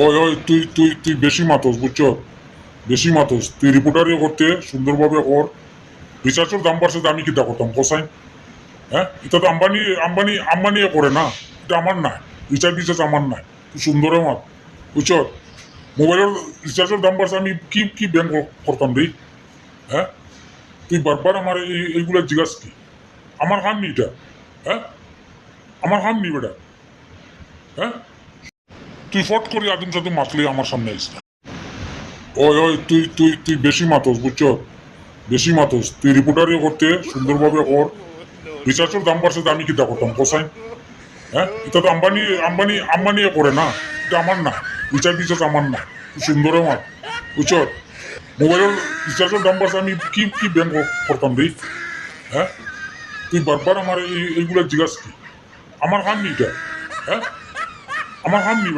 ওই ওই তুই তুই তুই বেশি মাতস বুঝছ, বেশি মাতস। তুই রিপোর্টারি করতে সুন্দরভাবে ওর রিসার্চের দাম বাড়ছে, আমি কিতা করতাম কোসাই? হ্যাঁ, এটা তো আম্বানি আম্বানি আম্বানি করে না, এটা আমার নাই। রিচার্জ আমার নাই। তুই সুন্দরে মাত বুঝছ। মোবাইলের রিচার্জের দাম বাড়ছে, আমি কি কি ব্যাংক করতাম রে? হ্যাঁ, তুই বারবার আমার এইগুলা জিজ্ঞাস কি? আমার হাম নি এটা? হ্যাঁ, আমার হাম নি বেটা? হ্যাঁ, তুই ফট করে আদিম সাথে মাতলি আমার সামনে আইস না। ওই ওই তুই তুই তুই বেশি মাতস বুঝছ, বেশি মাতস। তুই রিপোর্টারি করতে সুন্দরভাবে ওর রিসার্চের দাম বাড়ছে, আমি কিতা করতাম কোসাই? হ্যাঁ, এটা তো আম্বানি আম্বানি আম্বানি করে না, এটা আমার না। রিচার্জ আমার না। তুই সুন্দরে মাত বুঝছ। মোবাইলের রিচার্জের দাম বাড়ছে, আমি কি কি ব্যাংক করতাম রে? হ্যাঁ, তুই বারবার আমার এইগুলা জিজ্ঞাস কি? আমার হাম নি এটা? হ্যাঁ, আমার হাম নি বেটা?